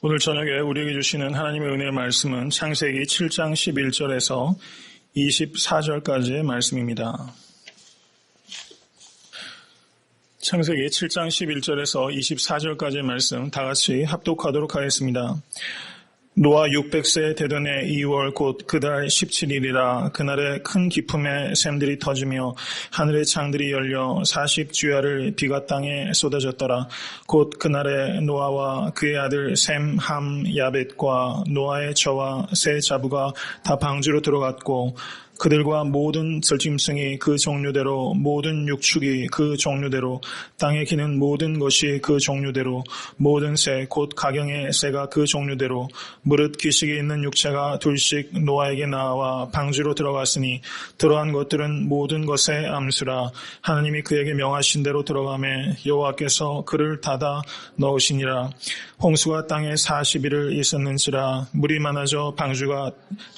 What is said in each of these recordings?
오늘 저녁에 우리에게 주시는 하나님의 은혜의 말씀은 창세기 7장 11절에서 24절까지의 말씀입니다. 창세기 7장 11절에서 24절까지의 말씀 다 같이 합독하도록 하겠습니다. 노아 600세 되던 해 2월 곧 그달 17일이라 그날에 큰 기품의 샘들이 터지며 하늘의 창들이 열려 40주야를 비가 땅에 쏟아졌더라. 곧 그날에 노아와 그의 아들 셈, 함, 야벳과 노아의 저와 세 자부가 다 방주로 들어갔고 그들과 모든 들짐승이 그 종류대로 모든 육축이 그 종류대로 땅에 기는 모든 것이 그 종류대로 모든 새 곧 가경의 새가 그 종류대로 무릇 기식이 있는 육체가 둘씩 노아에게 나와 방주로 들어갔으니 들어간 것들은 모든 것의 암수라. 하나님이 그에게 명하신 대로 들어가매 여호와께서 그를 닫아 넣으시니라. 홍수가 땅에 40일을 있었는지라. 물이 많아져 방주가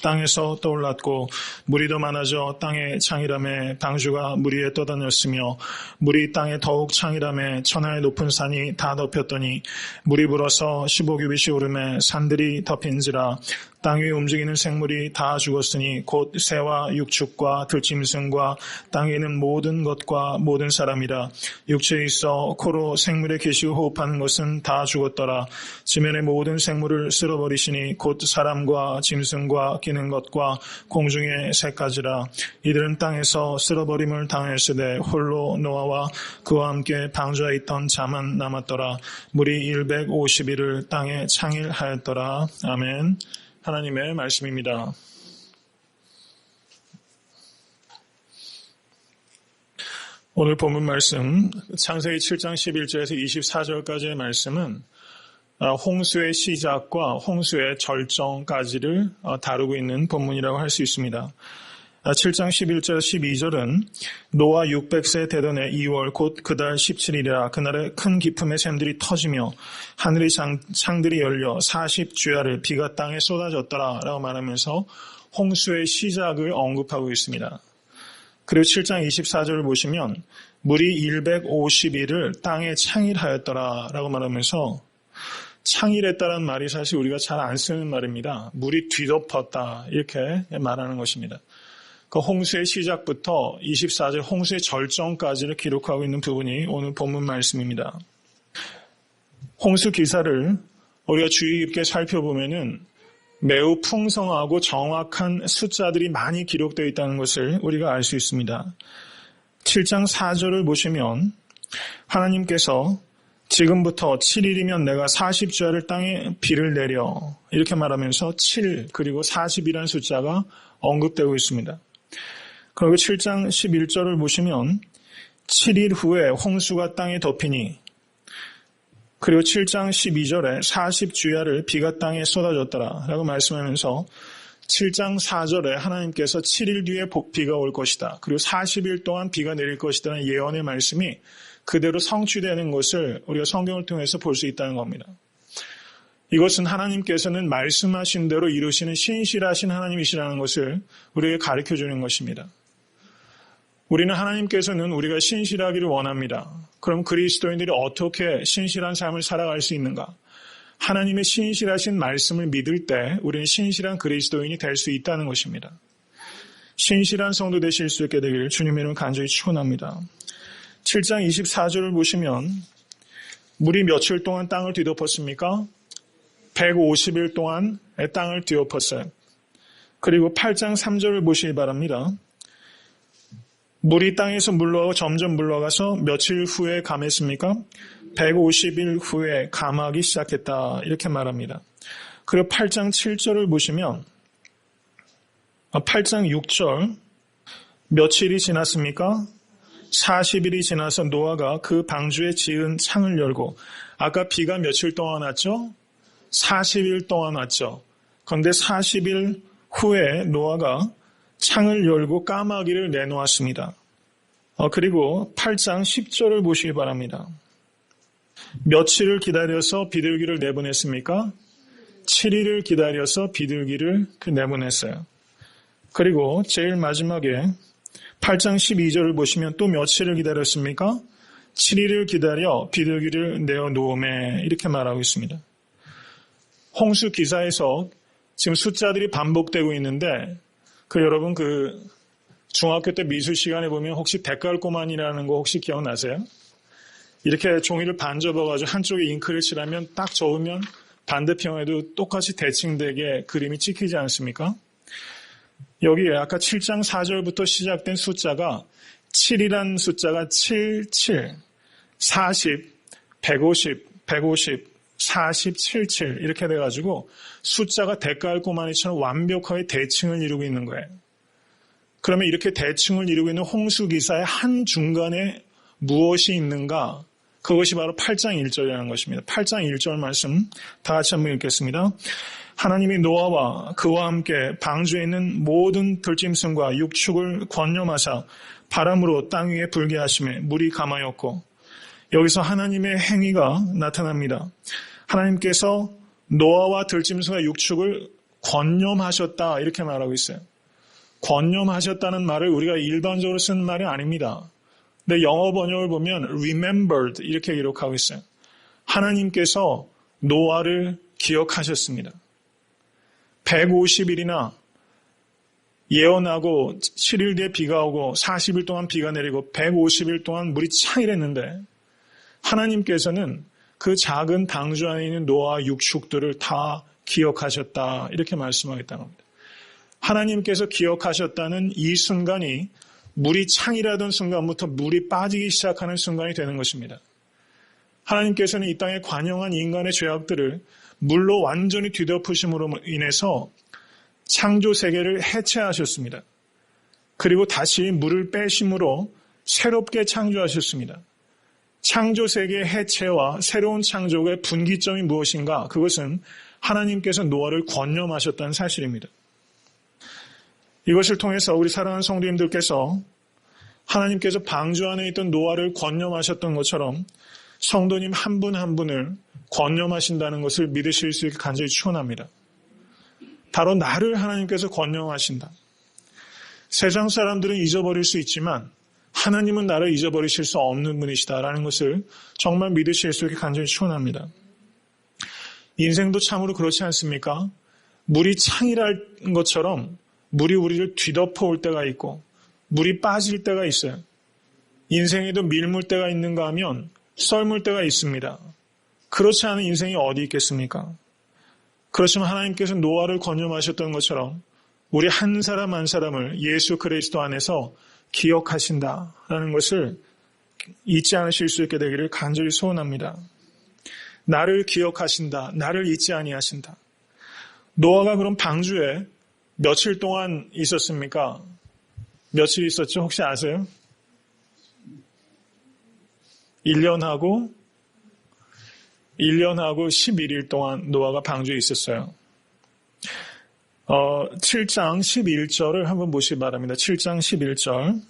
땅에서 떠올랐고 물이 더 많아져 땅의 창이라매 방주가 물 위에 떠다녔으며 물이 땅에 더욱 창이라매 천하의 높은 산이 다 덮였더니 물이 불어서 15규빗이 오르매 산들이 덮인지라. 땅 위에 움직이는 생물이 다 죽었으니 곧 새와 육축과 들짐승과 땅에 있는 모든 것과 모든 사람이라. 육체에 있어 코로 생물의 계시고 호흡하는 것은 다 죽었더라. 지면의 모든 생물을 쓸어버리시니 곧 사람과 짐승과 기는 것과 공중의 새까지라. 이들은 땅에서 쓸어버림을 당하였으되 홀로 노아와 그와 함께 방주에 있던 자만 남았더라. 물이 150일을 땅에 창일하였더라. 아멘. 하나님의 말씀입니다. 오늘 본문 말씀 창세기 7장 11절에서 24절까지의 말씀은 홍수의 시작과 홍수의 절정까지를 다루고 있는 본문이라고 할 수 있습니다. 7장 11절 12절은 노아 600세 되던 해 2월 곧 그달 17일이라 그날에 큰 기품의 샘들이 터지며 하늘의 창들이 열려 40주야를 비가 땅에 쏟아졌더라 라고 말하면서 홍수의 시작을 언급하고 있습니다. 그리고 7장 24절을 보시면 물이 150일을 땅에 창일하였더라 라고 말하면서 창일했다는 말이 사실 우리가 잘 안 쓰는 말입니다. 물이 뒤덮었다 이렇게 말하는 것입니다. 그 홍수의 시작부터 24절 홍수의 절정까지를 기록하고 있는 부분이 오늘 본문 말씀입니다. 홍수 기사를 우리가 주의 깊게 살펴보면은 매우 풍성하고 정확한 숫자들이 많이 기록되어 있다는 것을 우리가 알 수 있습니다. 7장 4절을 보시면 하나님께서 지금부터 7일이면 내가 40주야를 땅에 비를 내려 이렇게 말하면서 7 그리고 40이라는 숫자가 언급되고 있습니다. 그리고 7장 11절을 보시면 7일 후에 홍수가 땅에 덮이니 그리고 7장 12절에 40주야를 비가 땅에 쏟아졌더라 라고 말씀하면서 7장 4절에 하나님께서 7일 뒤에 비가 올 것이다. 그리고 40일 동안 비가 내릴 것이라는 예언의 말씀이 그대로 성취되는 것을 우리가 성경을 통해서 볼 수 있다는 겁니다. 이것은 하나님께서는 말씀하신 대로 이루시는 신실하신 하나님이시라는 것을 우리에게 가르쳐 주는 것입니다. 우리는 하나님께서는 우리가 신실하기를 원합니다. 그럼 그리스도인들이 어떻게 신실한 삶을 살아갈 수 있는가? 하나님의 신실하신 말씀을 믿을 때 우리는 신실한 그리스도인이 될 수 있다는 것입니다. 신실한 성도 되실 수 있게 되기를 주님의 이름으로 간절히 축원합니다. 7장 24절을 보시면 물이 며칠 동안 땅을 뒤덮었습니까? 150일 동안 땅을 뒤엎었어요. 그리고 8장 3절을 보시기 바랍니다. 물이 땅에서 물러가고 점점 물러가서 며칠 후에 감했습니까? 150일 후에 감하기 시작했다 이렇게 말합니다. 그리고 8장 7절을 보시면 8장 6절 며칠이 지났습니까? 40일이 지나서 노아가 그 방주에 지은 창을 열고 아까 비가 며칠 동안 왔죠? 40일 동안 왔죠. 그런데 40일 후에 노아가 창을 열고 까마귀를 내놓았습니다. 그리고 8장 10절을 보시기 바랍니다. 며칠을 기다려서 비둘기를 내보냈습니까? 7일을 기다려서 비둘기를 내보냈어요. 그리고 제일 마지막에 8장 12절을 보시면 또 며칠을 기다렸습니까? 7일을 기다려 비둘기를 내어 놓음에 이렇게 말하고 있습니다. 홍수 기사에서 지금 숫자들이 반복되고 있는데 여러분 중학교 때 미술 시간에 보면 혹시 대깔꼬만이라는 거 혹시 기억나세요? 이렇게 종이를 반접어가지고 한쪽에 잉크를 칠하면 딱 접으면 반대편에도 똑같이 대칭되게 그림이 찍히지 않습니까? 여기에 아까 7장 4절부터 시작된 숫자가 7이란 숫자가 7, 7, 40, 150, 150, 40, 7, 7 이렇게 돼가지고 숫자가 대깔꼬마니처럼 완벽하게 대칭을 이루고 있는 거예요. 그러면 이렇게 대칭을 이루고 있는 홍수기사의 한 중간에 무엇이 있는가? 그것이 바로 8장 1절이라는 것입니다. 8장 1절 말씀 다 같이 한번 읽겠습니다. 하나님이 노아와 그와 함께 방주에 있는 모든 들짐승과 육축을 권념하사 바람으로 땅 위에 불게 하심에 물이 감하였고, 여기서 하나님의 행위가 나타납니다. 하나님께서 노아와 들짐승과 육축을 권념하셨다 이렇게 말하고 있어요. 권념하셨다는 말을 우리가 일반적으로 쓰는 말이 아닙니다. 근데 영어 번역을 보면 remembered 이렇게 기록하고 있어요. 하나님께서 노아를 기억하셨습니다. 150일이나 예언하고 7일 뒤에 비가 오고 40일 동안 비가 내리고 150일 동안 물이 차이랬는데 하나님께서는 그 작은 방주 안에 있는 노아 육축들을 다 기억하셨다 이렇게 말씀하겠다는 겁니다. 하나님께서 기억하셨다는 이 순간이 물이 창이라던 순간부터 물이 빠지기 시작하는 순간이 되는 것입니다. 하나님께서는 이 땅에 관영한 인간의 죄악들을 물로 완전히 뒤덮으심으로 인해서 창조 세계를 해체하셨습니다. 그리고 다시 물을 빼심으로 새롭게 창조하셨습니다. 창조 세계의 해체와 새로운 창조의 분기점이 무엇인가? 그것은 하나님께서 노아를 권념하셨다는 사실입니다. 이것을 통해서 우리 사랑하는 성도님들께서 하나님께서 방주 안에 있던 노아를 권념하셨던 것처럼 성도님 한 분 한 분을 권념하신다는 것을 믿으실 수 있게 간절히 축원합니다. 바로 나를 하나님께서 권념하신다. 세상 사람들은 잊어버릴 수 있지만 하나님은 나를 잊어버리실 수 없는 분이시다라는 것을 정말 믿으실 수 있게 간절히 축원합니다. 인생도 참으로 그렇지 않습니까? 물이 창이랄 것처럼 물이 우리를 뒤덮어 올 때가 있고 물이 빠질 때가 있어요. 인생에도 밀물 때가 있는가 하면 썰물 때가 있습니다. 그렇지 않은 인생이 어디 있겠습니까? 그렇지만 하나님께서 노아를 권념하셨던 것처럼 우리 한 사람 한 사람을 예수 그리스도 안에서 기억하신다라는 것을 잊지 않으실 수 있게 되기를 간절히 소원합니다. 나를 기억하신다. 나를 잊지 아니하신다. 노아가 그럼 방주에 며칠 동안 있었습니까? 며칠 있었죠? 혹시 아세요? 1년하고 11일 동안 노아가 방주에 있었어요. 7장 11절을 한번 보시기 바랍니다. 7장 11절.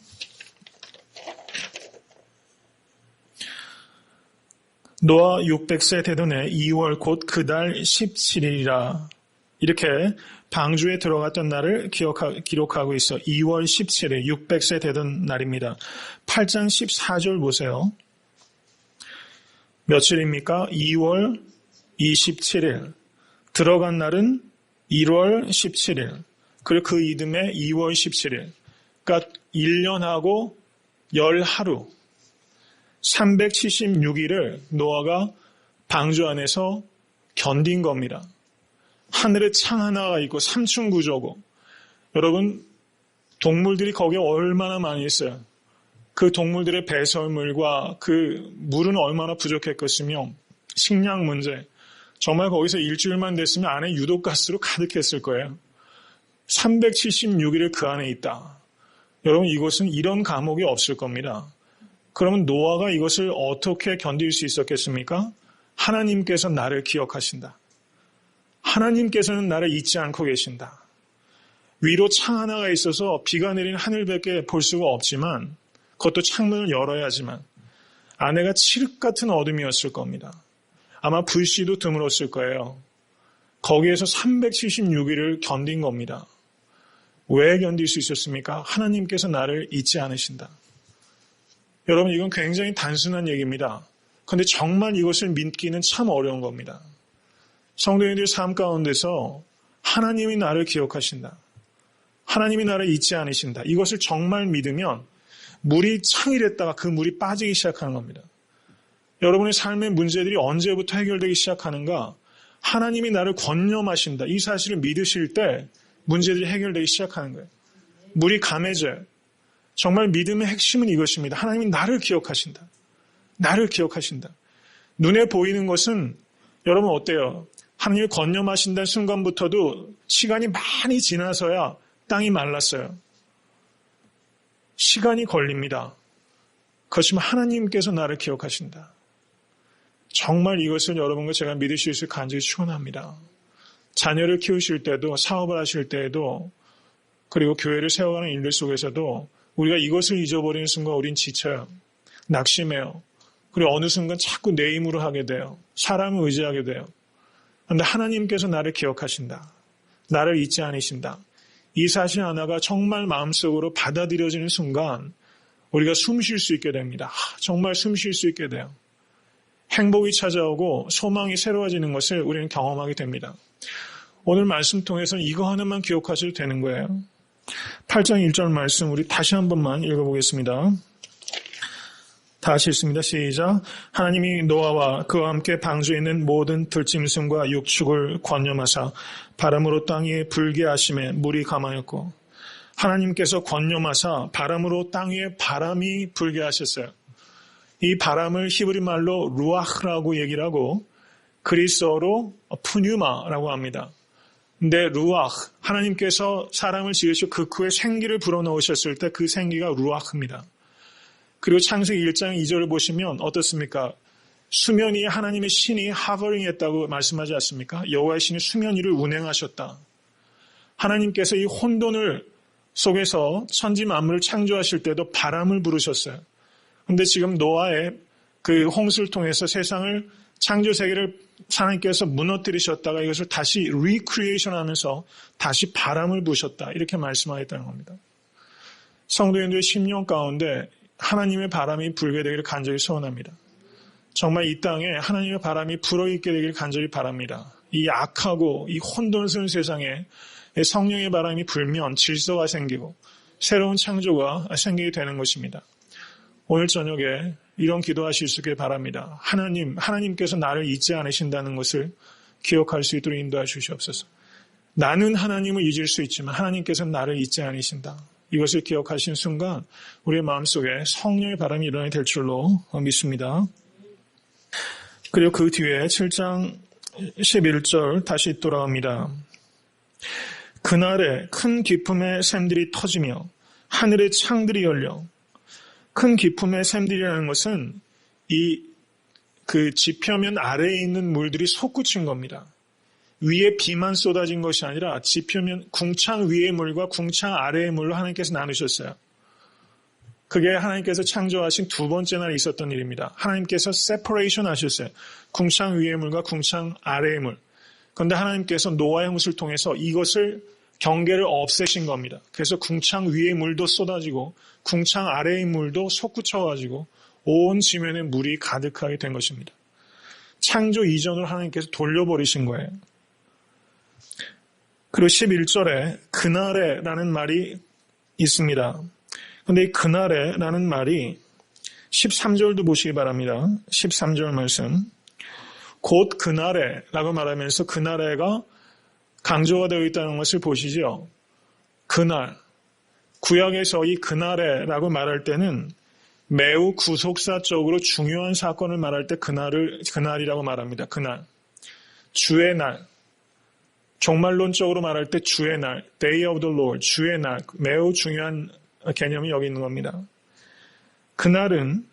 노아 600세 되던 해 2월 곧 그 달 17일이라 이렇게 방주에 들어갔던 날을 기록하고 있어. 2월 17일 600세 되던 날입니다. 8장 14절 보세요. 며칠입니까? 2월 27일. 들어간 날은 1월 17일. 그리고 그 이듬해 2월 17일. 그러니까 1년하고 10하루. 376일을 노아가 방주 안에서 견딘 겁니다. 하늘에 창 하나가 있고 3층 구조고. 여러분, 동물들이 거기에 얼마나 많이 있어요. 그 동물들의 배설물과 그 물은 얼마나 부족했겠으며 식량 문제. 정말 거기서 일주일만 됐으면 안에 유독가스로 가득했을 거예요. 376일을 그 안에 있다. 여러분, 이곳은 이런 감옥이 없을 겁니다. 그러면 노아가 이것을 어떻게 견딜 수 있었겠습니까? 하나님께서 나를 기억하신다. 하나님께서는 나를 잊지 않고 계신다. 위로 창 하나가 있어서 비가 내린 하늘밖에 볼 수가 없지만 그것도 창문을 열어야지만 안에가 칠흑 같은 어둠이었을 겁니다. 아마 불씨도 드물었을 거예요. 거기에서 376일을 견딘 겁니다. 왜 견딜 수 있었습니까? 하나님께서 나를 잊지 않으신다. 여러분, 이건 굉장히 단순한 얘기입니다. 그런데 정말 이것을 믿기는 참 어려운 겁니다. 성도님들의 삶 가운데서 하나님이 나를 기억하신다. 하나님이 나를 잊지 않으신다. 이것을 정말 믿으면 물이 창이랬다가 그 물이 빠지기 시작하는 겁니다. 여러분의 삶의 문제들이 언제부터 해결되기 시작하는가? 하나님이 나를 권념하신다. 이 사실을 믿으실 때 문제들이 해결되기 시작하는 거예요. 물이 감해져요. 정말 믿음의 핵심은 이것입니다. 하나님이 나를 기억하신다. 나를 기억하신다. 눈에 보이는 것은 여러분 어때요? 하나님을 권념하신다는 순간부터도 시간이 많이 지나서야 땅이 말랐어요. 시간이 걸립니다. 그렇지만 하나님께서 나를 기억하신다. 정말 이것을 여러분과 제가 믿으실 수 있을 간절히 축원합니다. 자녀를 키우실 때도 사업을 하실 때에도 그리고 교회를 세워가는 일들 속에서도 우리가 이것을 잊어버리는 순간 우린 지쳐요. 낙심해요. 그리고 어느 순간 자꾸 내 힘으로 하게 돼요. 사람을 의지하게 돼요. 그런데 하나님께서 나를 기억하신다. 나를 잊지 않으신다. 이 사실 하나가 정말 마음속으로 받아들여지는 순간 우리가 숨 쉴 수 있게 됩니다. 정말 숨 쉴 수 있게 돼요. 행복이 찾아오고 소망이 새로워지는 것을 우리는 경험하게 됩니다. 오늘 말씀 통해서는 이거 하나만 기억하셔도 되는 거예요. 8장 1절 말씀 우리 다시 한 번만 읽어보겠습니다. 다시 읽습니다. 시작. 하나님이 노아와 그와 함께 방주에 있는 모든 들짐승과 육축을 권념하사 바람으로 땅 위에 불게 하심에 물이 감하였고, 하나님께서 권념하사 바람으로 땅 위에 바람이 불게 하셨어요. 이 바람을 히브리 말로 루아흐라고 얘기를 하고 그리스어로 푸뉴마라고 합니다. 근데 루아흐, 하나님께서 사람을 지으시고 그 후에 생기를 불어넣으셨을 때 그 생기가 루아흐입니다. 그리고 창세기 1장 2절을 보시면 어떻습니까? 수면 위에 하나님의 신이 하버링했다고 말씀하지 않습니까? 여호와의 신이 수면 위를 운행하셨다. 하나님께서 이 혼돈을 속에서 천지 만물을 창조하실 때도 바람을 부르셨어요. 그런데 지금 노아의 그 홍수를 통해서 세상을 창조 세계를 하나님께서 무너뜨리셨다가 이것을 다시 리크리에이션 하면서 다시 바람을 부으셨다. 이렇게 말씀하셨다는 겁니다. 성도님들의 심령 가운데 하나님의 바람이 불게 되기를 간절히 소원합니다. 정말 이 땅에 하나님의 바람이 불어있게 되기를 간절히 바랍니다. 이 악하고 이 혼돈스러운 세상에 성령의 바람이 불면 질서가 생기고 새로운 창조가 생기게 되는 것입니다. 오늘 저녁에 이런 기도하실 수 있길 바랍니다. 하나님께서 나를 잊지 않으신다는 것을 기억할 수 있도록 인도해 주시옵소서. 나는 하나님을 잊을 수 있지만 하나님께서는 나를 잊지 않으신다. 이것을 기억하신 순간 우리의 마음속에 성령의 바람이 일어나게 될 줄로 믿습니다. 그리고 그 뒤에 7장 11절 다시 돌아옵니다. 그날에 큰 기쁨의 샘들이 터지며 하늘의 창들이 열려. 큰 기쁨의 샘들이라는 것은 그 지표면 아래에 있는 물들이 솟구친 겁니다. 위에 비만 쏟아진 것이 아니라 지표면 궁창 위의 물과 궁창 아래의 물로 하나님께서 나누셨어요. 그게 하나님께서 창조하신 두 번째 날에 있었던 일입니다. 하나님께서 세퍼레이션 하셨어요. 궁창 위의 물과 궁창 아래의 물. 그런데 하나님께서 노아의 홍수를 통해서 이것을 경계를 없애신 겁니다. 그래서 궁창 위의 물도 쏟아지고 궁창 아래의 물도 솟구쳐가지고 온 지면에 물이 가득하게 된 것입니다. 창조 이전으로 하나님께서 돌려버리신 거예요. 그리고 11절에 그날에라는 말이 있습니다. 그런데 이 그날에라는 말이 13절도 보시기 바랍니다. 13절 말씀. 곧 그날에라고 말하면서 그날에가 강조가 되어 있다는 것을 보시죠. 그날. 구약에서 이 그날에라고 말할 때는 매우 구속사적으로 중요한 사건을 말할 때 그날이라고 말합니다. 그날. 주의 날. 종말론적으로 말할 때 주의 날, Day of the Lord, 주의 날, 매우 중요한 개념이 여기 있는 겁니다. 그날은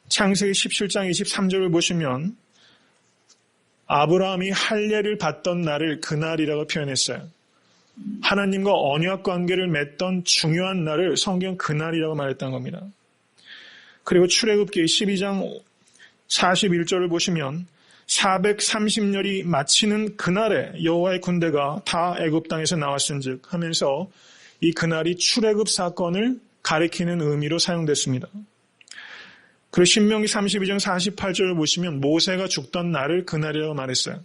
창세기 17장 23절을 보시면 아브라함이 할례를 받던 날을 그날이라고 표현했어요. 하나님과 언약 관계를 맺던 중요한 날을 성경 그날이라고 말했던 겁니다. 그리고 출애굽기 12장 41절을 보시면 430년이 마치는 그날에 여호와의 군대가 다 애굽 땅에서 나왔은즉 하면서 이 그날이 출애굽 사건을 가리키는 의미로 사용됐습니다. 그리고 신명기 32장 48절을 보시면 모세가 죽던 날을 그날이라고 말했어요.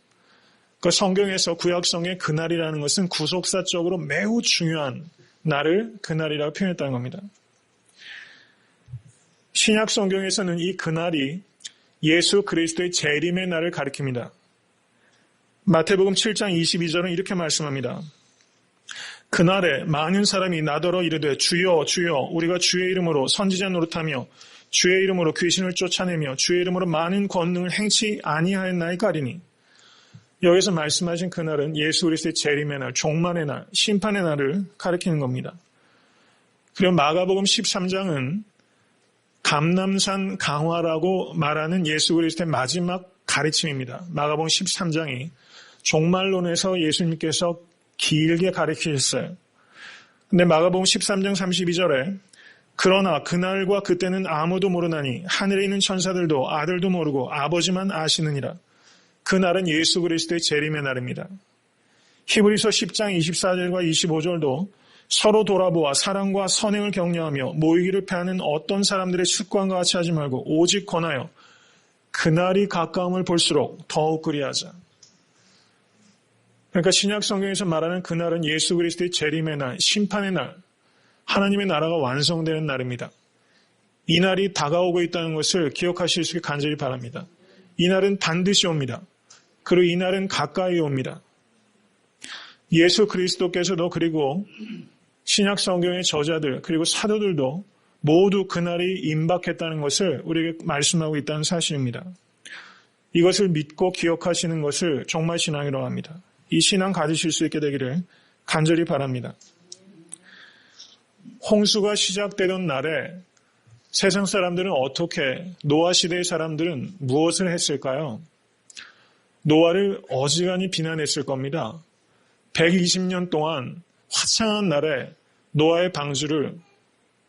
그 성경에서 구약성의 그날이라는 것은 구속사적으로 매우 중요한 날을 그날이라고 표현했다는 겁니다. 신약 성경에서는 이 그날이 예수 그리스도의 재림의 날을 가리킵니다. 마태복음 7장 22절은 이렇게 말씀합니다. 그날에 많은 사람이 나더러 이르되 주여 주여 우리가 주의 이름으로 선지자 노릇하며 주의 이름으로 귀신을 쫓아내며 주의 이름으로 많은 권능을 행치 아니하였나이까 하리니. 여기서 말씀하신 그날은 예수 그리스도의 재림의 날, 종말의 날, 심판의 날을 가리키는 겁니다. 그리고 마가복음 13장은 감람산 강화라고 말하는 예수 그리스도의 마지막 가르침입니다. 마가복음 13장이 종말론에서 예수님께서 길게 가르치셨어요. 근데 마가복음 13장 32절에 그러나 그날과 그때는 아무도 모르나니 하늘에 있는 천사들도 아들도 모르고 아버지만 아시느니라. 그날은 예수 그리스도의 재림의 날입니다. 히브리서 10장 24절과 25절도 서로 돌아보아 사랑과 선행을 격려하며 모이기를 패하는 어떤 사람들의 습관과 같이 하지 말고 오직 권하여 그날이 가까움을 볼수록 더욱 그리하자. 그러니까 신약 성경에서 말하는 그날은 예수 그리스도의 재림의 날, 심판의 날, 하나님의 나라가 완성되는 날입니다. 이 날이 다가오고 있다는 것을 기억하실 수 있게 간절히 바랍니다. 이 날은 반드시 옵니다. 그리고 이 날은 가까이 옵니다. 예수 그리스도께서도 그리고 신약 성경의 저자들 그리고 사도들도 모두 그날이 임박했다는 것을 우리에게 말씀하고 있다는 사실입니다. 이것을 믿고 기억하시는 것을 정말 신앙이라고 합니다. 이 신앙 가지실 수 있게 되기를 간절히 바랍니다. 홍수가 시작되던 날에 세상 사람들은 어떻게, 노아 시대의 사람들은 무엇을 했을까요? 노아를 어지간히 비난했을 겁니다. 120년 동안 화창한 날에 노아의 방주를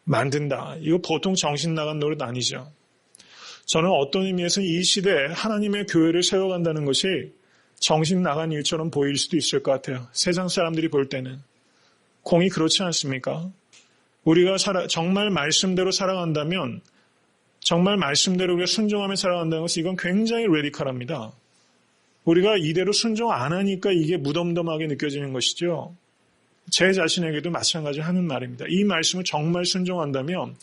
만든다. 이거 보통 정신 나간 노릇 아니죠. 저는 어떤 의미에서 이 시대에 하나님의 교회를 세워간다는 것이 정신 나간 일처럼 보일 수도 있을 것 같아요. 세상 사람들이 볼 때는. 공이 그렇지 않습니까? 우리가 정말 말씀대로 살아간다면, 정말 말씀대로 우리가 순종하며 살아간다는 것은 이건 굉장히 레디컬합니다. 우리가 이대로 순종 안 하니까 이게 무덤덤하게 느껴지는 것이죠. 제 자신에게도 마찬가지로 하는 말입니다. 이 말씀을 정말 순종한다면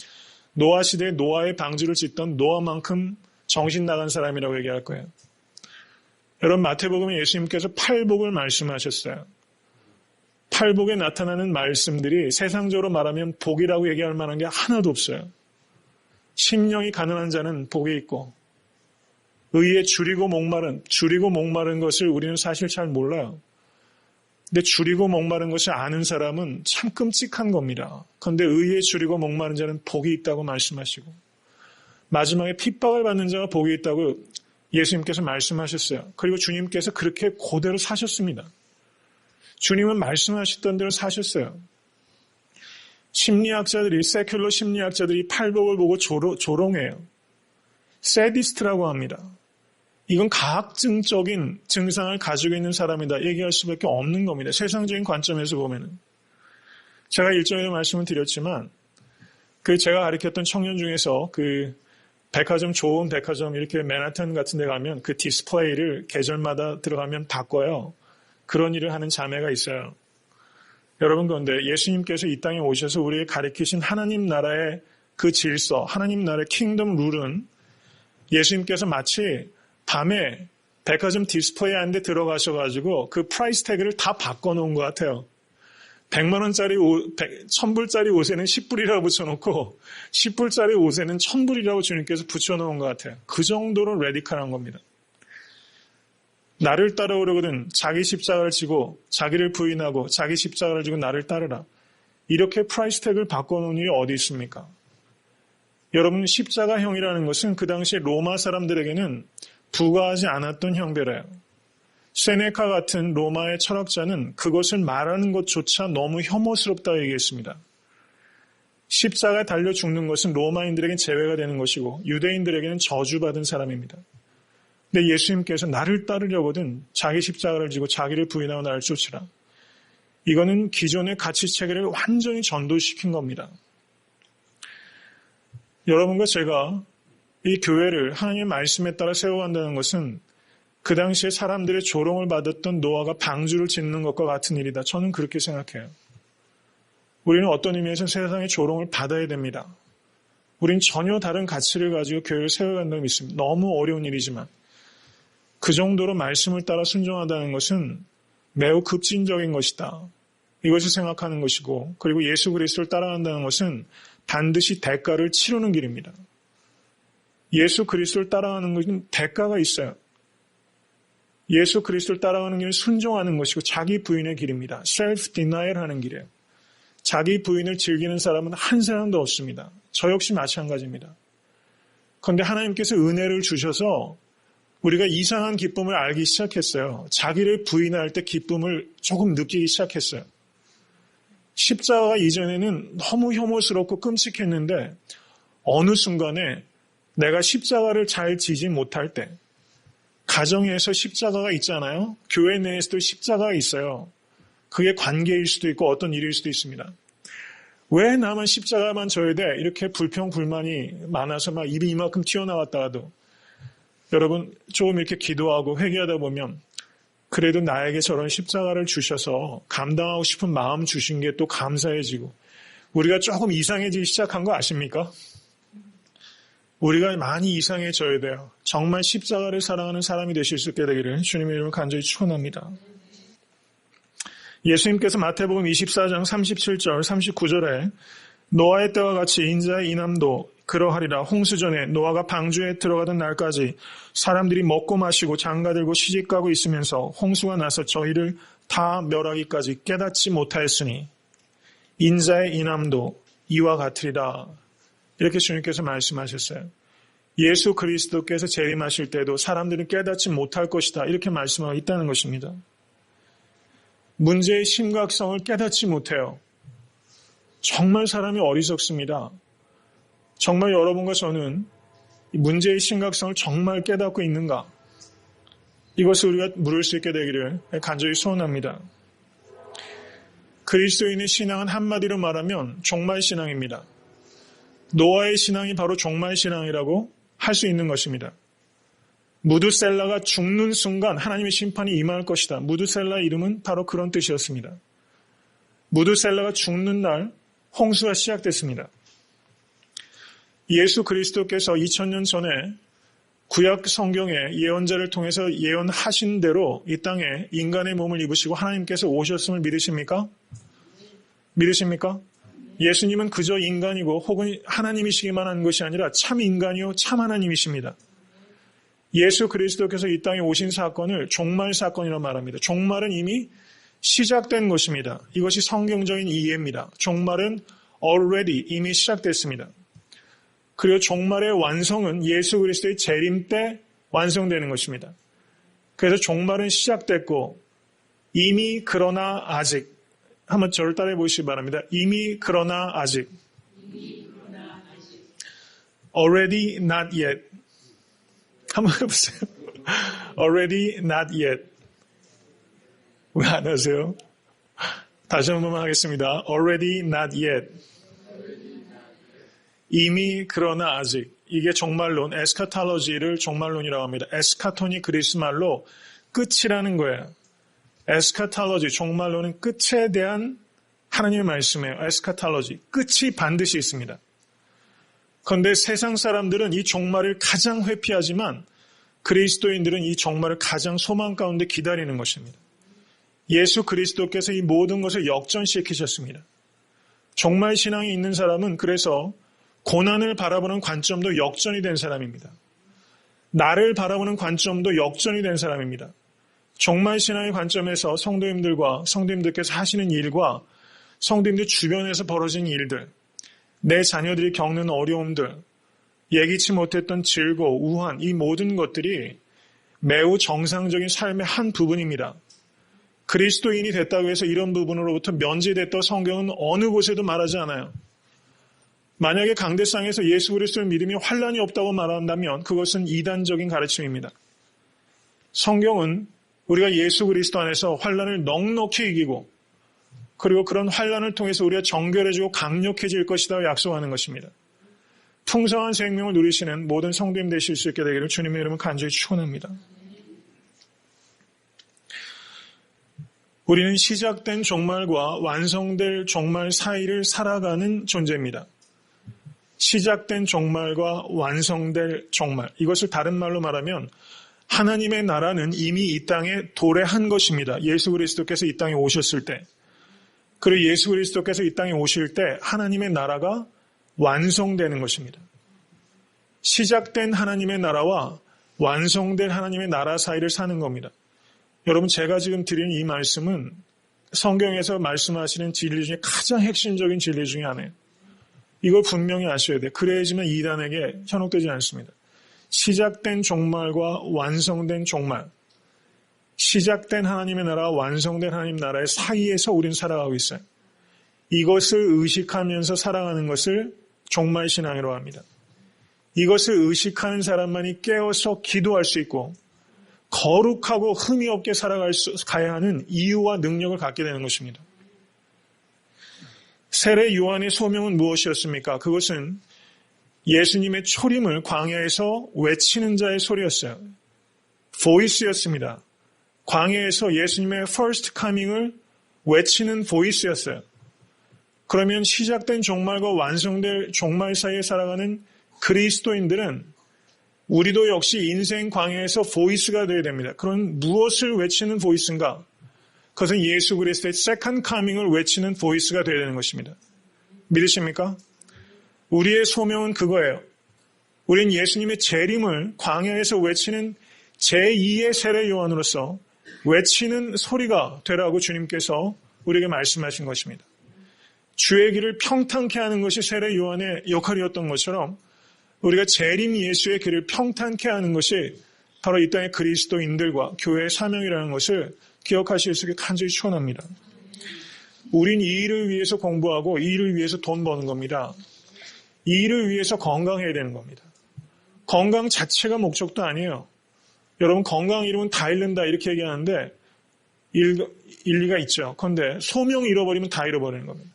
노아 시대에 노아의 방주를 짓던 노아만큼 정신 나간 사람이라고 얘기할 거예요. 여러분, 마태복음에 예수님께서 팔복을 말씀하셨어요. 팔복에 나타나는 말씀들이 세상적으로 말하면 복이라고 얘기할 만한 게 하나도 없어요. 심령이 가난한 자는 복이 있고, 의에 줄이고 목마른 것을 우리는 사실 잘 몰라요. 근데 줄이고 목마른 것을 아는 사람은 참 끔찍한 겁니다. 그런데 의에 줄이고 목마른 자는 복이 있다고 말씀하시고, 마지막에 핍박을 받는 자가 복이 있다고 예수님께서 말씀하셨어요. 그리고 주님께서 그렇게 그대로 사셨습니다. 주님은 말씀하셨던 대로 사셨어요. 심리학자들이, 세큘러 심리학자들이 팔복을 보고 조롱해요. 세디스트라고 합니다. 이건 가학증적인 증상을 가지고 있는 사람이다 얘기할 수밖에 없는 겁니다. 세상적인 관점에서 보면은. 제가 일전에도 말씀을 드렸지만, 제가 가르쳤던 청년 중에서 백화점, 좋은 백화점, 이렇게 맨하탄 같은 데 가면 그 디스플레이를 계절마다 들어가면 바꿔요. 그런 일을 하는 자매가 있어요. 여러분, 그런데 예수님께서 이 땅에 오셔서 우리에게 가르치신 하나님 나라의 그 질서, 하나님 나라의 킹덤 룰은 예수님께서 마치 밤에 백화점 디스플레이 하는 데 들어가셔가지고 그 프라이스 태그를 다 바꿔놓은 것 같아요. 100만원짜리 1000불짜리 옷에는 10불이라고 붙여놓고 10불짜리 옷에는 1000불이라고 주님께서 붙여놓은 것 같아요. 그 정도로 레디컬한 겁니다. 나를 따라오려거든 자기 십자가를 지고 자기를 부인하고 자기 십자가를 지고 나를 따르라. 이렇게 프라이스 태그를 바꿔놓은 일이 어디 있습니까? 여러분, 십자가형이라는 것은 그 당시 로마 사람들에게는 부과하지 않았던 형배래요. 세네카 같은 로마의 철학자는 그것을 말하는 것조차 너무 혐오스럽다고 얘기했습니다. 십자가에 달려 죽는 것은 로마인들에게는 제외가 되는 것이고 유대인들에게는 저주받은 사람입니다. 근데 예수님께서 나를 따르려거든 자기 십자가를 지고 자기를 부인하고 나를 쫓으라. 이거는 기존의 가치체계를 완전히 전도시킨 겁니다. 여러분과 제가 이 교회를 하나님의 말씀에 따라 세워간다는 것은 그 당시에 사람들의 조롱을 받았던 노아가 방주를 짓는 것과 같은 일이다. 저는 그렇게 생각해요. 우리는 어떤 의미에서 세상의 조롱을 받아야 됩니다. 우린 전혀 다른 가치를 가지고 교회를 세워간다고 믿습니다. 너무 어려운 일이지만 그 정도로 말씀을 따라 순종한다는 것은 매우 급진적인 것이다. 이것을 생각하는 것이고, 그리고 예수 그리스도를 따라간다는 것은 반드시 대가를 치르는 길입니다. 예수 그리스도를 따라가는 것은 대가가 있어요. 예수 그리스도를 따라가는 길은 순종하는 것이고 자기 부인의 길입니다. self denial 하는 길이에요. 자기 부인을 즐기는 사람은 한 사람도 없습니다. 저 역시 마찬가지입니다. 그런데 하나님께서 은혜를 주셔서 우리가 이상한 기쁨을 알기 시작했어요. 자기를 부인할 때 기쁨을 조금 느끼기 시작했어요. 십자가가 이전에는 너무 혐오스럽고 끔찍했는데 어느 순간에 내가 십자가를 잘 지지 못할 때, 가정에서 십자가가 있잖아요. 교회 내에서도 십자가가 있어요. 그게 관계일 수도 있고 어떤 일일 수도 있습니다. 왜 나만 십자가만 져야 돼? 이렇게 불평불만이 많아서 막 입이 이만큼 튀어나왔다가도 여러분 조금 이렇게 기도하고 회개하다 보면 그래도 나에게 저런 십자가를 주셔서 감당하고 싶은 마음 주신 게 또 감사해지고, 우리가 조금 이상해지기 시작한 거 아십니까? 우리가 많이 이상해져야 돼요. 정말 십자가를 사랑하는 사람이 되실 수 있게 되기를 주님의 이름으로 간절히 축원합니다. 예수님께서 마태복음 24장 37절 39절에 노아의 때와 같이 인자의 인함도 그러하리라. 홍수전에 노아가 방주에 들어가던 날까지 사람들이 먹고 마시고 장가들고 시집가고 있으면서 홍수가 나서 저희를 다 멸하기까지 깨닫지 못하였으니 인자의 인함도 이와 같으리라. 이렇게 주님께서 말씀하셨어요. 예수 그리스도께서 재림하실 때도 사람들은 깨닫지 못할 것이다. 이렇게 말씀하고 있다는 것입니다. 문제의 심각성을 깨닫지 못해요. 정말 사람이 어리석습니다. 정말 여러분과 저는 문제의 심각성을 정말 깨닫고 있는가? 이것을 우리가 물을 수 있게 되기를 간절히 소원합니다. 그리스도인의 신앙은 한마디로 말하면 종말신앙입니다. 노아의 신앙이 바로 종말신앙이라고 할 수 있는 것입니다. 무드셀라가 죽는 순간 하나님의 심판이 임할 것이다. 무드셀라의 이름은 바로 그런 뜻이었습니다. 무드셀라가 죽는 날 홍수가 시작됐습니다. 예수 그리스도께서 2000년 전에 구약 성경의 예언자를 통해서 예언하신 대로 이 땅에 인간의 몸을 입으시고 하나님께서 오셨음을 믿으십니까? 믿으십니까? 예수님은 그저 인간이고 혹은 하나님이시기만 한 것이 아니라 참 인간이요 참 하나님이십니다. 예수 그리스도께서 이 땅에 오신 사건을 종말 사건이라고 말합니다. 종말은 이미 시작된 것입니다. 이것이 성경적인 이해입니다. 종말은 already 이미 시작됐습니다. 그리고 종말의 완성은 예수 그리스도의 재림 때 완성되는 것입니다. 그래서 종말은 시작됐고 이미 그러나 아직, 한번 저를 따라해 보시기 바랍니다. 이미 그러나 아직. Already not yet. 한번 해보세요. Already not yet. 왜 안 하세요? 다시 한 번만 하겠습니다. Already not yet. 이미 그러나 아직. 이게 종말론, 에스카탈로지를 종말론이라고 합니다. 에스카톤이 그리스 말로 끝이라는 거예요. 에스카탈로지, 종말론은 끝에 대한 하나님의 말씀이에요. 에스카탈로지, 끝이 반드시 있습니다. 그런데 세상 사람들은 이 종말을 가장 회피하지만 그리스도인들은 이 종말을 가장 소망 가운데 기다리는 것입니다. 예수 그리스도께서 이 모든 것을 역전시키셨습니다. 종말 신앙이 있는 사람은 그래서 고난을 바라보는 관점도 역전이 된 사람입니다. 나를 바라보는 관점도 역전이 된 사람입니다. 종말 신앙의 관점에서 성도님들께서 하시는 일과 성도님들 주변에서 벌어진 일들, 내 자녀들이 겪는 어려움들, 예기치 못했던 질고, 우환, 이 모든 것들이 매우 정상적인 삶의 한 부분입니다. 그리스도인이 됐다고 해서 이런 부분으로부터 면제됐다고 성경은 어느 곳에도 말하지 않아요. 만약에 강대상에서 예수 그리스도를 믿으며 환난이 없다고 말한다면 그것은 이단적인 가르침입니다. 성경은 우리가 예수 그리스도 안에서 환난을 넉넉히 이기고 그리고 그런 환난을 통해서 우리가 정결해지고 강력해질 것이다 약속하는 것입니다. 풍성한 생명을 누리시는 모든 성도님 되실 수 있게 되기를 주님의 이름으로 간절히 축원합니다. 우리는 시작된 종말과 완성될 종말 사이를 살아가는 존재입니다. 시작된 종말과 완성될 종말. 이것을 다른 말로 말하면 하나님의 나라는 이미 이 땅에 도래한 것입니다. 예수 그리스도께서 이 땅에 오셨을 때. 그리고 예수 그리스도께서 이 땅에 오실 때 하나님의 나라가 완성되는 것입니다. 시작된 하나님의 나라와 완성된 하나님의 나라 사이를 사는 겁니다. 여러분, 제가 지금 드리는 이 말씀은 성경에서 말씀하시는 진리 중에 가장 핵심적인 진리 중에 하나예요. 이걸 분명히 아셔야 돼요. 그래야지만 이단에게 현혹되지 않습니다. 시작된 종말과 완성된 종말, 시작된 하나님의 나라와 완성된 하나님 나라의 사이에서 우리는 살아가고 있어요. 이것을 의식하면서 살아가는 것을 종말신앙이라고 합니다. 이것을 의식하는 사람만이 깨어서 기도할 수 있고 거룩하고 흠이 없게 가야 하는 이유와 능력을 갖게 되는 것입니다. 세례 요한의 소명은 무엇이었습니까? 그것은 예수님의 초림을 광야에서 외치는 자의 소리였어요. 보이스였습니다. 광야에서 예수님의 first coming을 외치는 보이스였어요. 그러면 시작된 종말과 완성될 종말 사이에 살아가는 그리스도인들은 우리도 역시 인생 광야에서 보이스가 되어야 됩니다. 그럼 무엇을 외치는 보이스인가? 그것은 예수 그리스도의 second coming을 외치는 보이스가 되어야 되는 것입니다. 믿으십니까? 우리의 소명은 그거예요. 우리는 예수님의 재림을 광야에서 외치는 제2의 세례 요한으로서 외치는 소리가 되라고 주님께서 우리에게 말씀하신 것입니다. 주의 길을 평탄케 하는 것이 세례 요한의 역할이었던 것처럼 우리가 재림 예수의 길을 평탄케 하는 것이 바로 이 땅의 그리스도인들과 교회의 사명이라는 것을 기억하실 수 있게 간절히 축원합니다. 우린 이 일을 위해서 공부하고 이 일을 위해서 돈 버는 겁니다. 이 일을 위해서 건강해야 되는 겁니다. 건강 자체가 목적도 아니에요. 여러분, 건강 잃으면 다 잃는다 이렇게 얘기하는데 일리가 있죠. 그런데 소명 잃어버리면 다 잃어버리는 겁니다.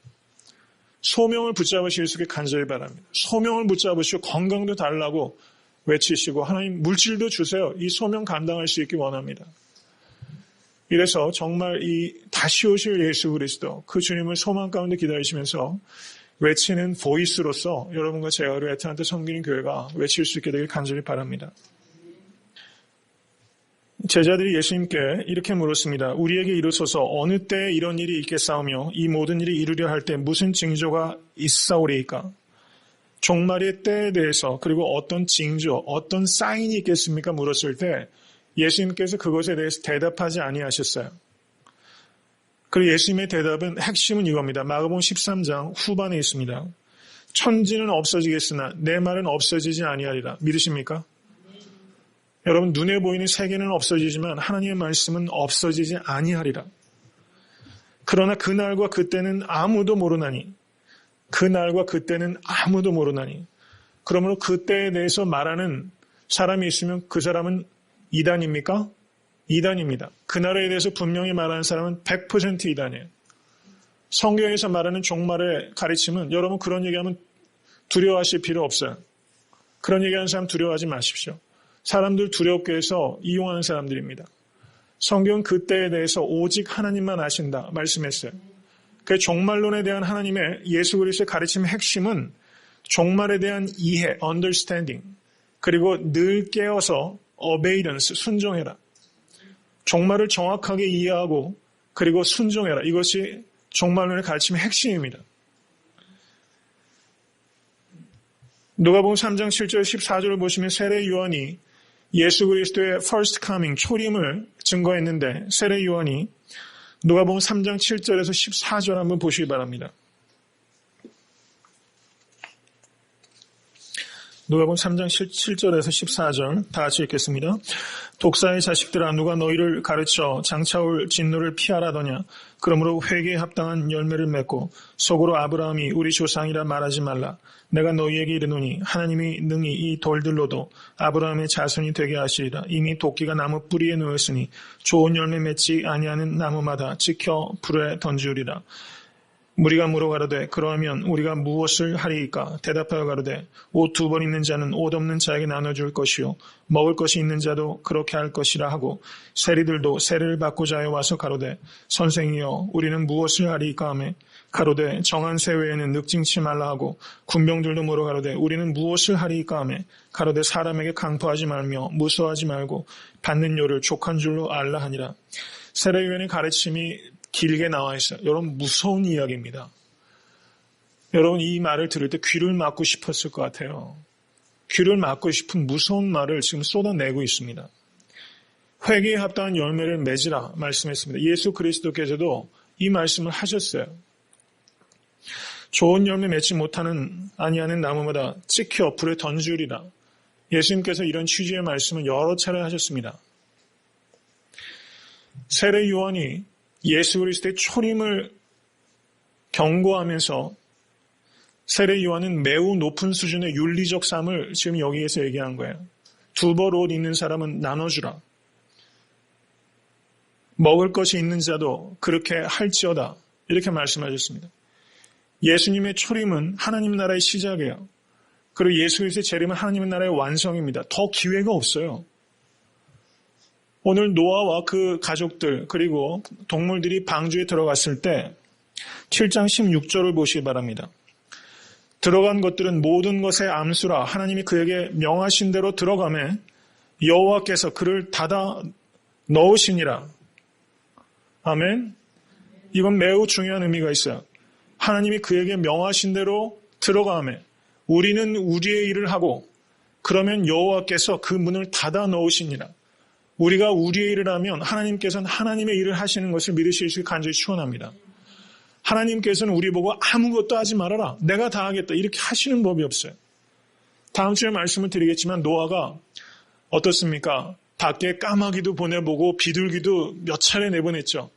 소명을 붙잡으실 수 있게 간절히 바랍니다. 소명을 붙잡으시고 건강도 달라고 외치시고 하나님 물질도 주세요. 이 소명 감당할 수 있기 원합니다. 이래서 정말 이 다시 오실 예수 그리스도 그 주님을 소망 가운데 기다리시면서 외치는 보이스로서 여러분과 제가 우리 애타한테 섬기는 교회가 외칠 수 있게 되길 간절히 바랍니다. 제자들이 예수님께 이렇게 물었습니다. 우리에게 이르소서 어느 때에 이런 일이 있겠사오며 이 모든 일이 이루려 할 때 무슨 징조가 있사오리이까? 종말의 때에 대해서 그리고 어떤 징조, 어떤 사인이 있겠습니까? 물었을 때 예수님께서 그것에 대해서 대답하지 아니하셨어요. 그리고 예수님의 대답은 핵심은 이겁니다. 마가복음 13장 후반에 있습니다. 천지는 없어지겠으나 내 말은 없어지지 아니하리라. 믿으십니까? 여러분, 눈에 보이는 세계는 없어지지만 하나님의 말씀은 없어지지 아니하리라. 그러나 그날과 그때는 아무도 모르나니 그날과 그때는 아무도 모르나니 그러므로 그때에 대해서 말하는 사람이 있으면 그 사람은 이단입니까? 이단입니다. 그날에 대해서 분명히 말하는 사람은 100% 이단이에요. 성경에서 말하는 종말의 가르침은 여러분 그런 얘기하면 두려워하실 필요 없어요. 그런 얘기하는 사람 두려워하지 마십시오. 사람들 두렵게 해서 이용하는 사람들입니다. 성경은 그때에 대해서 오직 하나님만 아신다 말씀했어요. 그 종말론에 대한 하나님의 예수 그리스도의 가르침의 핵심은 종말에 대한 이해, understanding, 그리고 늘 깨어서 obedience, 순종해라. 종말을 정확하게 이해하고 그리고 순종해라. 이것이 종말론의 가르침의 핵심입니다. 누가복음 3장 7절 14절을 보시면 세례 요한이 예수 그리스도의 first coming, 초림을 증거했는데 세례 요한이 누가복음 3장 7절에서 14절 한번 보시기 바랍니다. 누가복음 3장 7절에서 14절 다 같이 읽겠습니다. 독사의 자식들아 누가 너희를 가르쳐 장차올 진노를 피하라더냐. 그러므로 회개에 합당한 열매를 맺고 속으로 아브라함이 우리 조상이라 말하지 말라. 내가 너희에게 이르노니 하나님이 능히 이 돌들로도 아브라함의 자손이 되게 하시리라. 이미 도끼가 나무 뿌리에 놓였으니 좋은 열매 맺지 아니하는 나무마다 찍혀 불에 던지우리라. 무리가 물어가로되 그러하면 우리가 무엇을 하리이까? 대답하여 가로되 옷 2벌 있는 자는 옷 없는 자에게 나눠줄 것이요 먹을 것이 있는 자도 그렇게 할 것이라 하고 세리들도 세례를 받고자 하여 와서 가로되 선생이여 우리는 무엇을 하리이까 하매 가로되 정한 새 외에는 늑징치 말라 하고 군병들도 물어가로되 우리는 무엇을 하리이까 하매 가로되 사람에게 강포하지 말며 무서워하지 말고 받는 요를 족한 줄로 알라 하니라. 세례요한의 가르침이 길게 나와 있어요. 여러분 무서운 이야기입니다. 여러분 이 말을 들을 때 귀를 막고 싶었을 것 같아요. 귀를 막고 싶은 무서운 말을 지금 쏟아내고 있습니다. 회개에 합당한 열매를 맺으라 말씀했습니다. 예수 그리스도께서도 이 말씀을 하셨어요. 좋은 열매 맺지 못하는 아니하는 나무마다 찍혀 불에 던지리라. 예수님께서 이런 취지의 말씀을 여러 차례 하셨습니다. 세례 요한이 예수 그리스도의 초림을 경고하면서 세례 요한은 매우 높은 수준의 윤리적 삶을 지금 여기에서 얘기한 거예요. 2벌 옷 있는 사람은 나눠주라. 먹을 것이 있는 자도 그렇게 할지어다. 이렇게 말씀하셨습니다. 예수님의 초림은 하나님 나라의 시작이에요. 그리고 예수 그리스도의 재림은 하나님 나라의 완성입니다. 더 기회가 없어요. 오늘 노아와 그 가족들 그리고 동물들이 방주에 들어갔을 때 7장 16절을 보시기 바랍니다. 들어간 것들은 모든 것의 암수라 하나님이 그에게 명하신 대로 들어가매 여호와께서 그를 닫아 넣으시니라. 아멘. 이건 매우 중요한 의미가 있어요. 하나님이 그에게 명하신 대로 들어가매 우리는 우리의 일을 하고 그러면 여호와께서 그 문을 닫아 넣으시니라. 우리가 우리의 일을 하면 하나님께서는 하나님의 일을 하시는 것을 믿으실 수 있게 간절히 축원합니다. 하나님께서는 우리 보고 아무것도 하지 말아라. 내가 다 하겠다. 이렇게 하시는 법이 없어요. 다음 주에 말씀을 드리겠지만 노아가 어떻습니까? 밖에 까마귀도 보내보고 비둘기도 몇 차례 내보냈죠.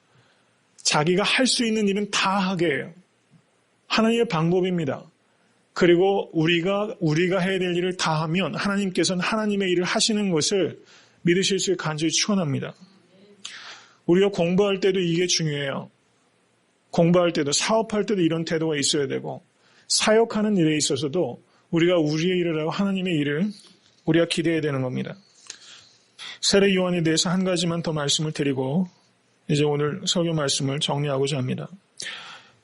자기가 할 수 있는 일은 다 하게 해요. 하나님의 방법입니다. 그리고 우리가 해야 될 일을 다 하면 하나님께서는 하나님의 일을 하시는 것을 믿으실 수 있게 간절히 축원합니다. 우리가 공부할 때도 이게 중요해요. 공부할 때도 사업할 때도 이런 태도가 있어야 되고 사역하는 일에 있어서도 우리가 우리의 일을 하고 하나님의 일을 우리가 기대해야 되는 겁니다. 세례 요한에 대해서 한 가지만 더 말씀을 드리고 이제 오늘 설교 말씀을 정리하고자 합니다.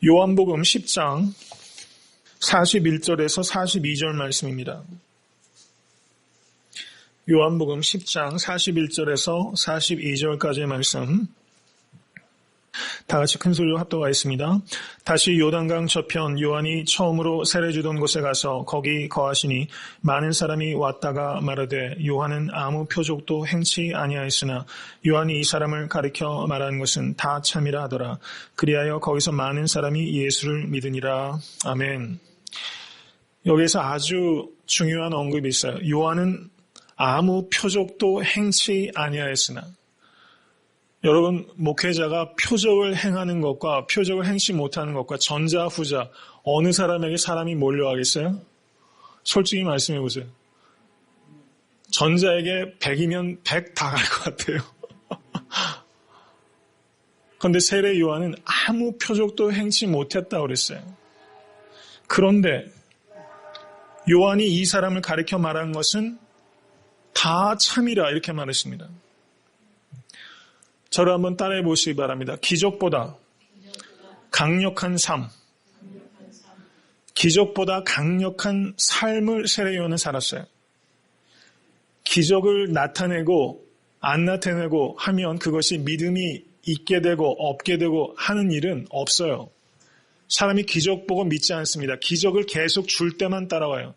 요한복음 10장 41절에서 42절 말씀입니다. 요한복음 10장 41절에서 42절까지의 말씀 다 같이 큰 소리로 합독하겠습니다. 다시 요단강 저편 요한이 처음으로 세례 주던 곳에 가서 거기 거하시니 많은 사람이 왔다가 말하되 요한은 아무 표적도 행치 아니하였으나 요한이 이 사람을 가리켜 말한 것은 다 참이라 하더라. 그리하여 거기서 많은 사람이 예수를 믿으니라. 아멘. 여기에서 아주 중요한 언급이 있어요. 요한은 아무 표적도 행치 아니하였으나 여러분 목회자가 표적을 행하는 것과 표적을 행치 못하는 것과 전자 후자 어느 사람에게 사람이 몰려가겠어요? 솔직히 말씀해 보세요. 전자에게 100이면 100 다 갈 것 같아요. 그런데 세례 요한은 아무 표적도 행치 못했다고 그랬어요. 그런데 요한이 이 사람을 가리켜 말한 것은 다 참이라 이렇게 말했습니다. 저를 한번 따라해 보시기 바랍니다. 기적보다 강력한 삶, 기적보다 강력한 삶을 세례 요한은 살았어요. 기적을 나타내고 안 나타내고 하면 그것이 믿음이 있게 되고 없게 되고 하는 일은 없어요. 사람이 기적 보고 믿지 않습니다. 기적을 계속 줄 때만 따라와요.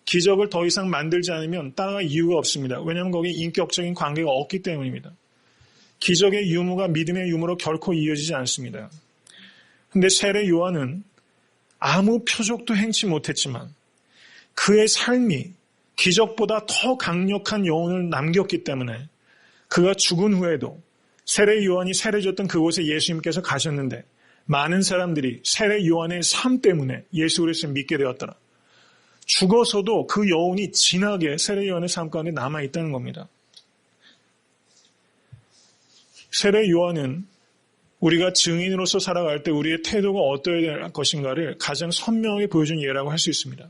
기적을 더 이상 만들지 않으면 따라갈 이유가 없습니다. 왜냐하면 거기 인격적인 관계가 없기 때문입니다. 기적의 유무가 믿음의 유무로 결코 이어지지 않습니다. 그런데 세례 요한은 아무 표적도 행치 못했지만 그의 삶이 기적보다 더 강력한 여운을 남겼기 때문에 그가 죽은 후에도 세례 요한이 세례 줬던 그곳에 예수님께서 가셨는데 많은 사람들이 세례 요한의 삶 때문에 예수 그리스도를 믿게 되었더라. 죽어서도 그 여운이 진하게 세례 요한의 삶 가운데 남아있다는 겁니다. 세례 요한은 우리가 증인으로서 살아갈 때 우리의 태도가 어떠해야 될 것인가를 가장 선명하게 보여준 예라고 할 수 있습니다.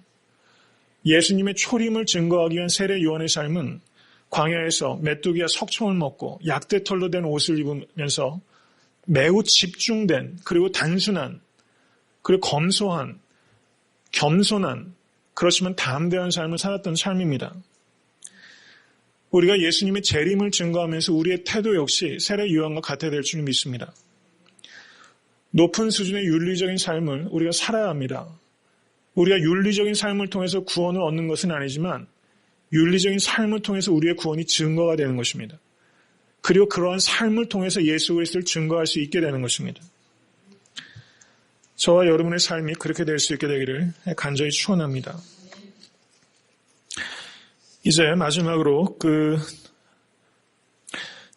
예수님의 초림을 증거하기 위한 세례 요한의 삶은 광야에서 메뚜기와 석청을 먹고 약대털로 된 옷을 입으면서 매우 집중된, 그리고 단순한, 그리고 검소한, 겸손한, 그렇지만 담대한 삶을 살았던 삶입니다. 우리가 예수님의 재림을 증거하면서 우리의 태도 역시 세례 요한과 같아야 될 줄 믿습니다. 높은 수준의 윤리적인 삶을 우리가 살아야 합니다. 우리가 윤리적인 삶을 통해서 구원을 얻는 것은 아니지만 윤리적인 삶을 통해서 우리의 구원이 증거가 되는 것입니다. 그리고 그러한 삶을 통해서 예수 그리스도를 증거할 수 있게 되는 것입니다. 저와 여러분의 삶이 그렇게 될 수 있게 되기를 간절히 축원합니다. 이제 마지막으로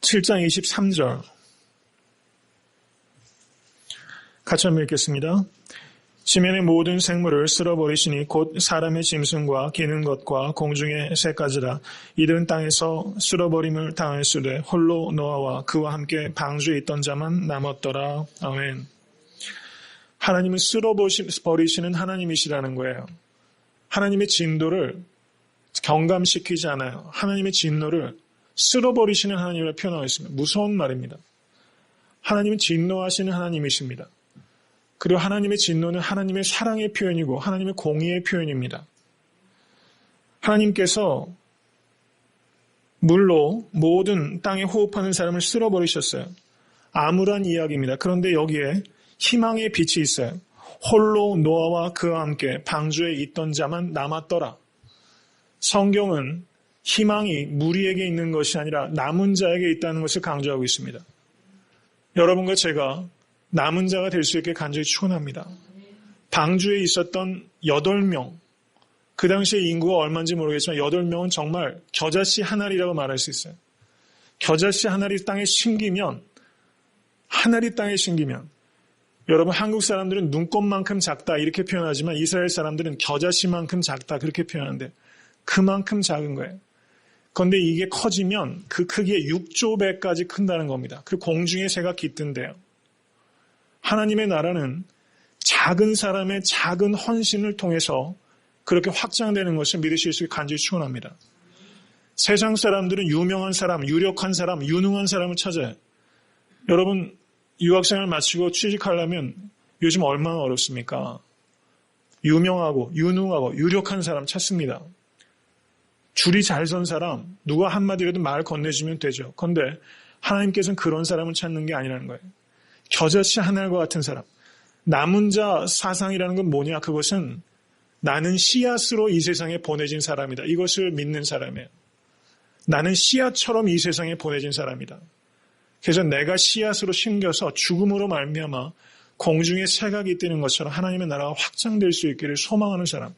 7장 23절 같이 한번 읽겠습니다. 지면의 모든 생물을 쓸어버리시니 곧 사람의 짐승과 기는 것과 공중의 새까지라. 이들은 땅에서 쓸어버림을 당할수되 홀로 노아와 그와 함께 방주에 있던 자만 남았더라. 아멘. 하나님은 쓸어버리시는 하나님이시라는 거예요. 하나님의 진노를 경감시키지 않아요. 하나님의 진노를 쓸어버리시는 하나님이라고 표현하고 있습니다. 무서운 말입니다. 하나님은 진노하시는 하나님이십니다. 그리고 하나님의 진노는 하나님의 사랑의 표현이고 하나님의 공의의 표현입니다. 하나님께서 물로 모든 땅에 호흡하는 사람을 쓸어버리셨어요. 암울한 이야기입니다. 그런데 여기에 희망의 빛이 있어요. 홀로 노아와 그와 함께 방주에 있던 자만 남았더라. 성경은 희망이 무리에게 있는 것이 아니라 남은 자에게 있다는 것을 강조하고 있습니다. 여러분과 제가 남은 자가 될 수 있게 간절히 축원합니다. 방주에 있었던 8명, 그 당시에 인구가 얼마인지 모르겠지만 8명은 정말 겨자씨 한 알이라고 말할 수 있어요. 겨자씨 한 알이 땅에 심기면, 여러분 한국 사람들은 눈곱만큼 작다 이렇게 표현하지만 이스라엘 사람들은 겨자씨만큼 작다 그렇게 표현하는데 그만큼 작은 거예요. 그런데 이게 커지면 그 크기의 6조 배까지 큰다는 겁니다. 그리고 공중의 새가 깃든대요. 하나님의 나라는 작은 사람의 작은 헌신을 통해서 그렇게 확장되는 것을 믿으실 수 있게 간절히 축원합니다. 세상 사람들은 유명한 사람, 유력한 사람, 유능한 사람을 찾아요. 여러분 유학생활 마치고 취직하려면 요즘 얼마나 어렵습니까? 유명하고 유능하고 유력한 사람 찾습니다. 줄이 잘 선 사람, 누가 한마디라도 말 건네주면 되죠. 그런데 하나님께서는 그런 사람을 찾는 게 아니라는 거예요. 겨자씨 한 알과 같은 사람. 남은 자 사상이라는 건 뭐냐? 그것은 나는 씨앗으로 이 세상에 보내진 사람이다. 이것을 믿는 사람이에요. 나는 씨앗처럼 이 세상에 보내진 사람이다. 그래서 내가 씨앗으로 심겨서 죽음으로 말미암아 공중에 새가 깃드는 것처럼 하나님의 나라가 확장될 수 있기를 소망하는 사람.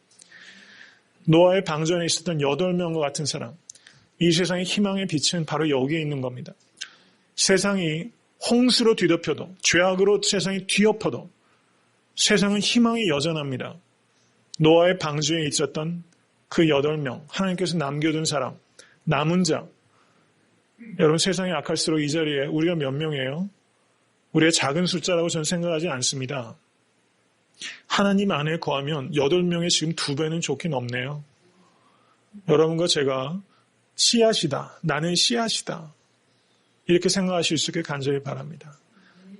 노아의 방전에 있었던 8명과 같은 사람. 이 세상의 희망의 빛은 바로 여기에 있는 겁니다. 세상이 홍수로 뒤덮여도, 죄악으로 세상이 뒤엎어도 세상은 희망이 여전합니다. 노아의 방주에 있었던 그 8명, 하나님께서 남겨둔 사람, 남은 자. 여러분 세상이 악할수록 이 자리에 우리가 몇 명이에요? 우리의 작은 숫자라고 저는 생각하지 않습니다. 하나님 안에 거하면 8명의 지금 2배는 좋긴 없네요. 여러분과 제가 씨앗이다. 나는 씨앗이다. 이렇게 생각하실 수 있게 간절히 바랍니다.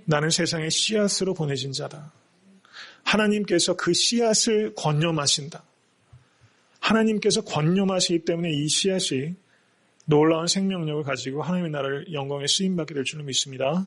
나는 세상의 씨앗으로 보내진 자다. 하나님께서 그 씨앗을 권념하신다. 하나님께서 권념하시기 때문에 이 씨앗이 놀라운 생명력을 가지고 하나님의 나라를 영광에 쓰임받게 될 줄로 믿습니다.